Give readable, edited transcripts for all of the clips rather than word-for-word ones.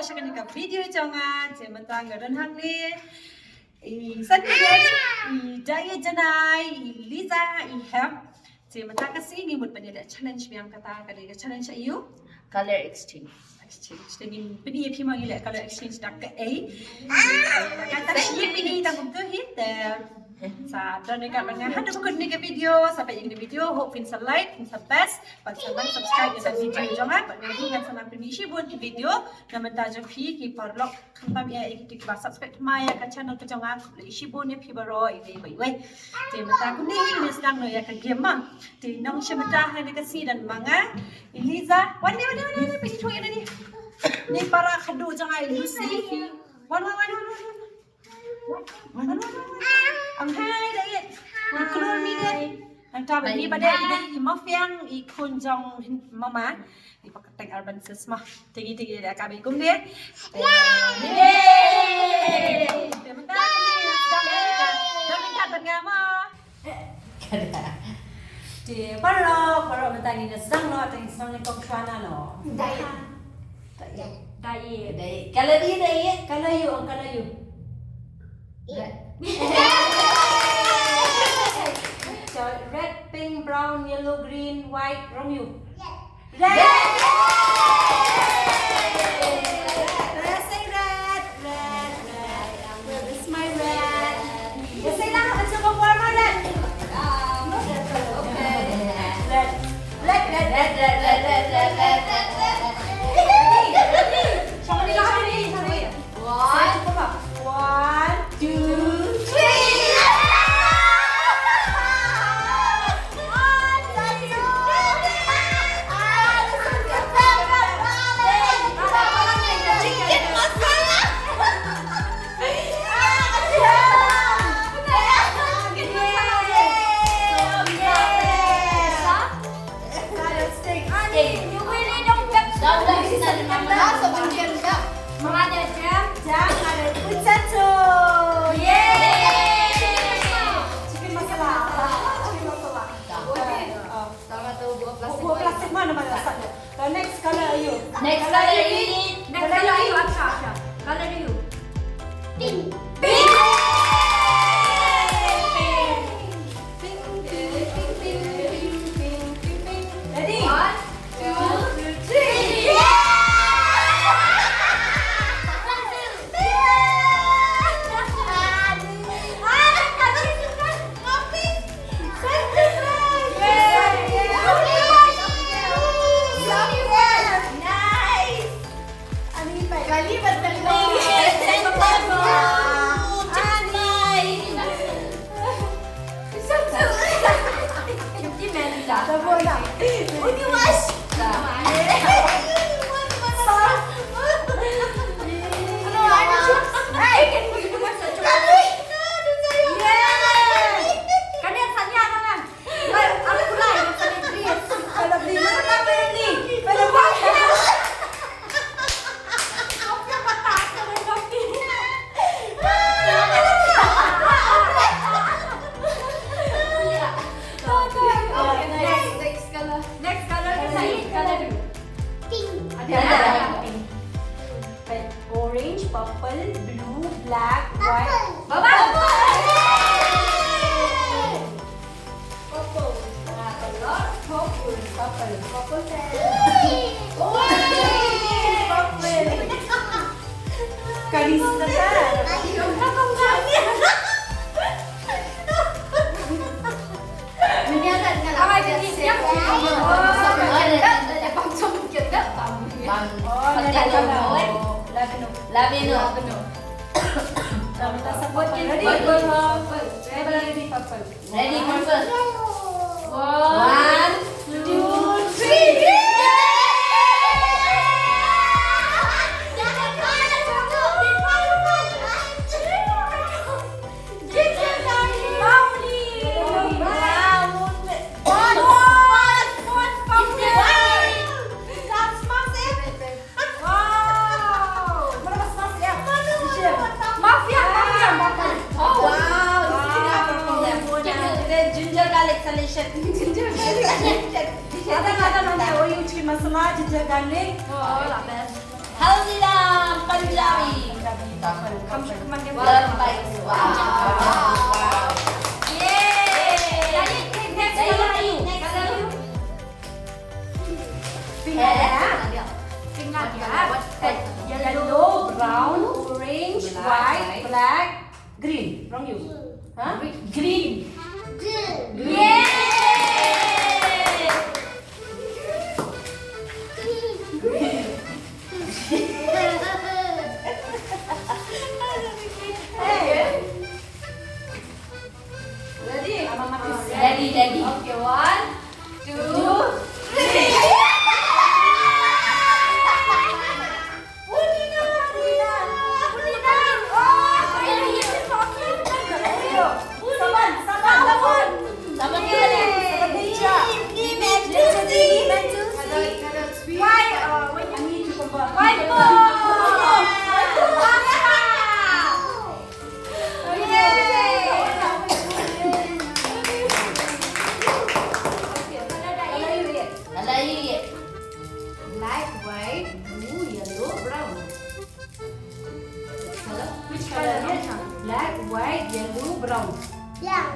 siya ka video jangan matang garan hangli saniyat diet janai Liza iham matang kasi ni mut panila challenge miyang kata kali challenge ayu color exchange. Dengan pini pi manggil color exchange dak ke kata siap ini dah untuk hit sa dan dekat dengan handa bukan ni video sampai yang video hope pin sa like pin sa best pag sa like subscribe sa video jangan pag dengan sa nang pini shibun ki video na mentajo pi ki parlok kambam ya ikit ba subscribe maya ka channel ka jangan shibun ni pi baro ini bai te mata kun ni sedang no ya ka game ma te nong siya mata ha ni kasi dan mga Eliza wani pi tu ini ni para kadu jangan Lucy wan ang hai dai keluar ni dai antara ni pada ini mafiang ikun jong mama di pakateng urban sis mah tinggi dah kami kum dia yeay teman-teman sedang dekat dengan mah di parok bentar ni sedang lo sedang ni kong sana lo dai kalau you so red, pink, brown, yellow, green, white, wrong you. Red. Let's say red. Where is my red? Let's say lang macam kau warna red. Okay. Red. One, two, three. Next color are you? Next color you, Asha. Color you. Pink. Ready? 1, 2, 3. Orange, purple, blue, black, white. Kalis na ka. Lavino. Ready, purple. 1, 2, 3. Ada masala ginger garlic. Oh, la best. Haldiram Punjabi. Kamu dia Lehkai. Wow. Jadi next color you. Color you. Pink ya. Ingat ya. Yellow, brown, orange, white, black, green. Wrong you. Huh? Green. Ready. Okay, 1, 2, 3. Sama dia ni. Alai. Black, white, blue, yellow, brown. Which color? Black, white, yellow, brown. Yeah,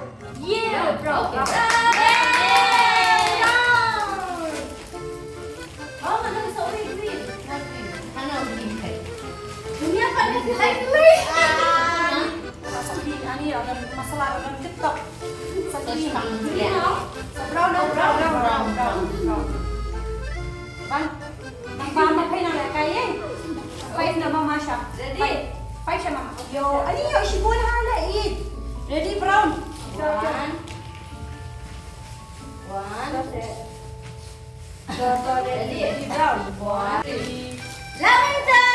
brown. Oh, mana bisa orange green? Hana green kai. Dunia kan light green. Ini ada masalah dengan TikTok. Terus pang dia. Brown. Bang, mama kayo na kay eh. Five na mama siya. Ready? Five siya mama. Yo, si bola hala eat. Ready brown. One. Ready brown. One. Lavender.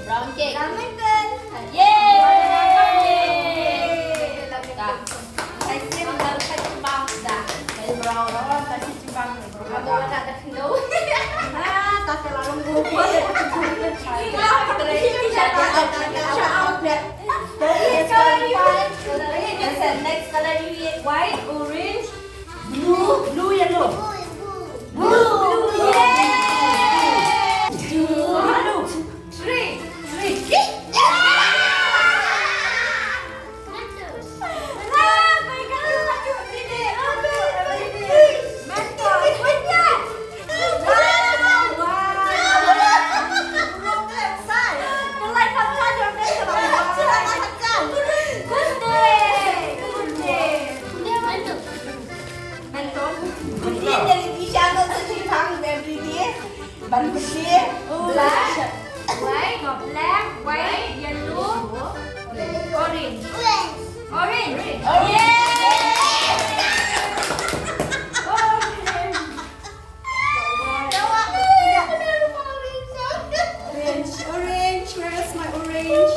Brown cake. Brown đó, ta xin chim băng này brown. Next color you get White, orange, blue, yellow. blue. Yeah. 2, 3. Ban bersih. Black, white, yellow, orange. Orange. Orange, where is my orange?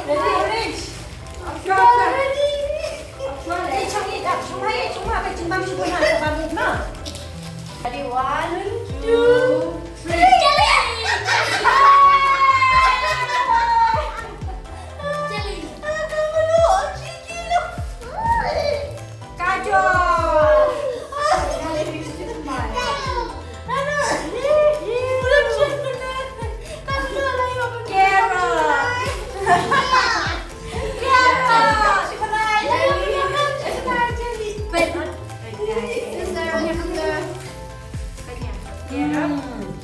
Ready, orange. Chúng ta phải chim băng chim băng là bạn được nữa. Ready, 1, 2, 3.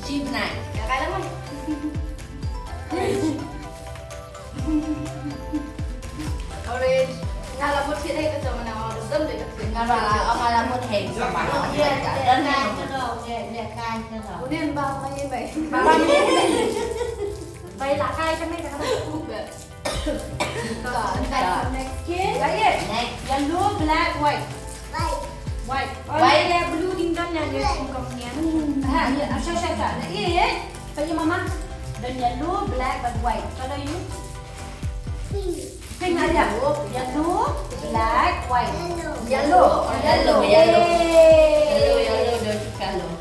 Chim này. Cái lắm không? Orange. Nào là một chuyện đây cái nào được dâm để được chuyện. Ngà là ông là một hình của bạn ở cả đơn này. Nên bao nhiêu vậy? Vậy là hai cho mấy cái Next kid. Đấy, yellow, black, white. White. White. Yeah, blue din dan yan yung kamyan. Ha, siya. Iya. Pwede mama. Then yellow, black, and white. Kalau you? Pink aja. Yellow, black, white. Yellow. Yellow. Yellow. Yellow. Yellow. Dua color.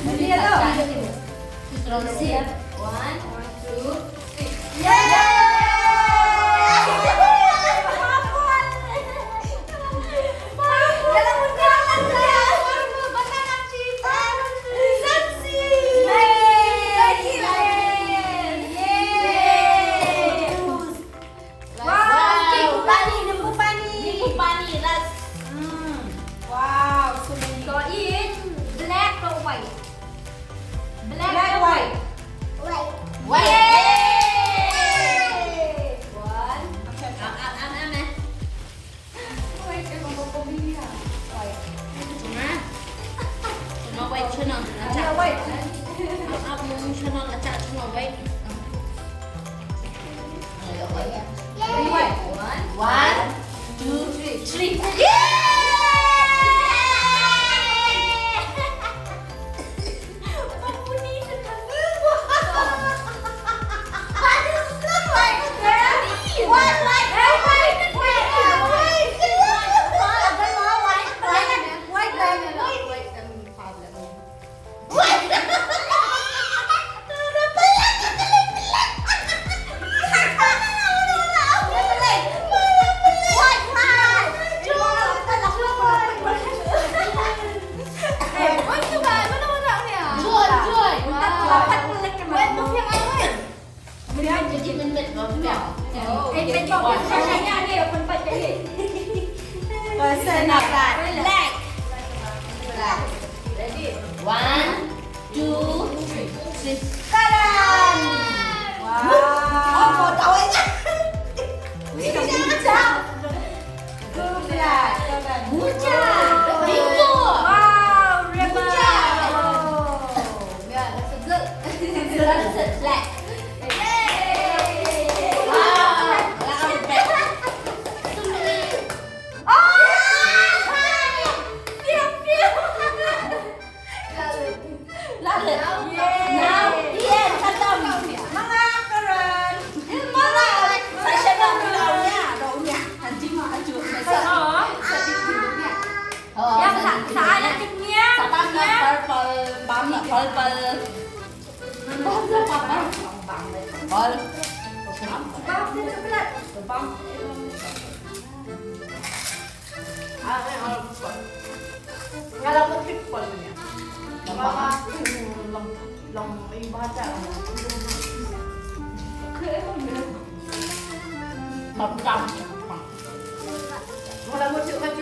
Ini ya loh. Terus siap. 1, 2, 3. Yeay.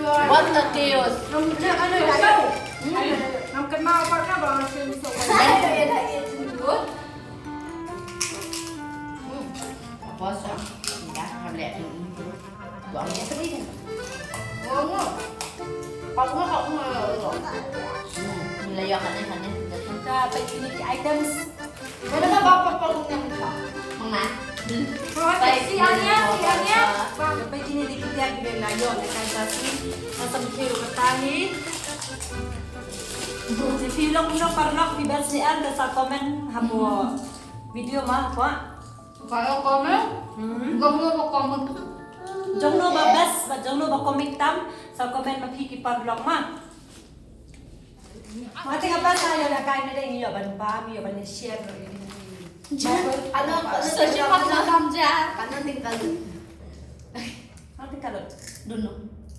What the deal? Nam kenal partner bang sini so. Bos ya, hamlet tu. Gọn nhẹ cái đi. Ngon quá. Không có. Là do khả năng. Kita pilih items. Mana tak apa-apa yang tak. Mana? Siangnya. Bang, sampai sini dikit ya kita layo nak kasi. Masa mikir katahi. Si film parlok bibas ni ada sa komen hapo video mah apa? Kalau komen, kamu mau komen. Jongno babas, jongno ba komik tam sa komen mapiki parlok mah. Mati apa saya nak kain ada ini ya ban pam ya ban share ini. Ano, Sejak dalam jah. Ano tinggal. Nanti kalau Dulu.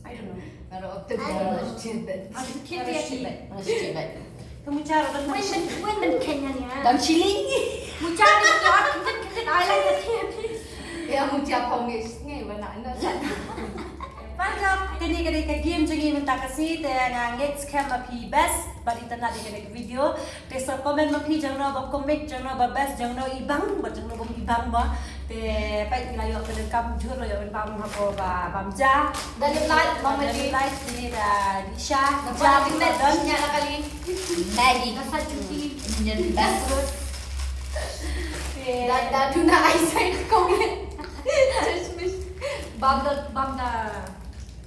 I don't know. Kalau waktu baru cerita. Aku kira dia. Masih cepat. Kamu cara dan When Kenya ni ah. Dan chilling. Mucha ni yot kita ai lai dia. Ya muncul komis ni benar anda sana. Parang kini ka game jangi minta kasi te ngangit scam api best bari tanah di kene video te sa comment mapi jangno ba comic jangno ba best jangno ibang ba jangno ba ibang ba te pai layo ke kam jur layo ben pam hapo ba bamja Dari light mama di light ni da di sha Jam tinggal dan nyala kali. Maggie. Rasa cuti. Menjadi best. Dah tuna Aisyah komen. Bamda.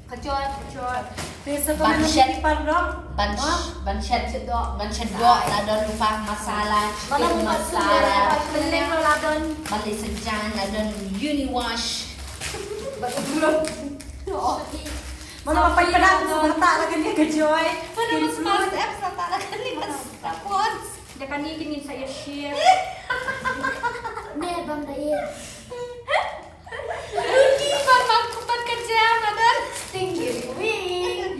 Kacot. te sa comment mapi parang Banchet dua ladon lupa masalah. Masalah. Peleng lo ladon. Balik sejan ladon uniwash. mana apa pedang sa mata lagi ni ke joy Mana mas app sa talaga ni mas tapos. kan ni ingin saya share. Nih bang Daya. Tempat kerja ada tinggi wing.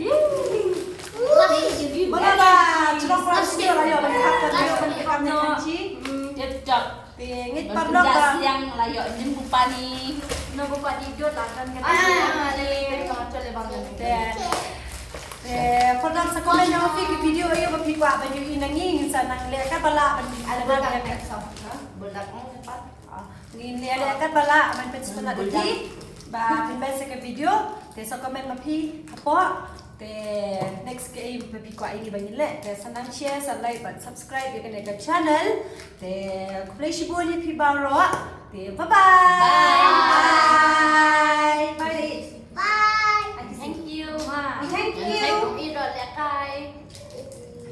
Mana lah, curang keras dia lah ya, berkata dia berkata kanci. Cocok. Pengit Bertugas pardon yang layak jempupa nih. No buka tidur lah kan kata. Jadi macam le bang. Pardon sa komen na video ayo mapikwa ba yung inanging sa nang leka bala ban Ada alba budak ya. kan? Budak cepat. Ni leka bala man pet na dati. Ba pinbay sa video, te sa komen mapi apo. Te next ke mapikwa ini bangile. Te sa nang share, sa like, but subscribe ya kan channel. Te play si boli pi baro. Te bye bye. Bye. Bye. Thank you. Thank you. Idol Lehkai.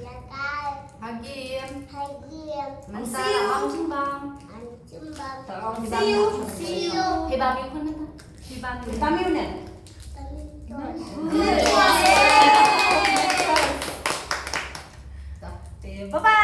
Lehkai. Hagim. Hagim. Mantap. Cimbang. Cimbang. See you. See you. Hibang yung kuna ta. Cimbang. Kami unen. Bye. Bye bye.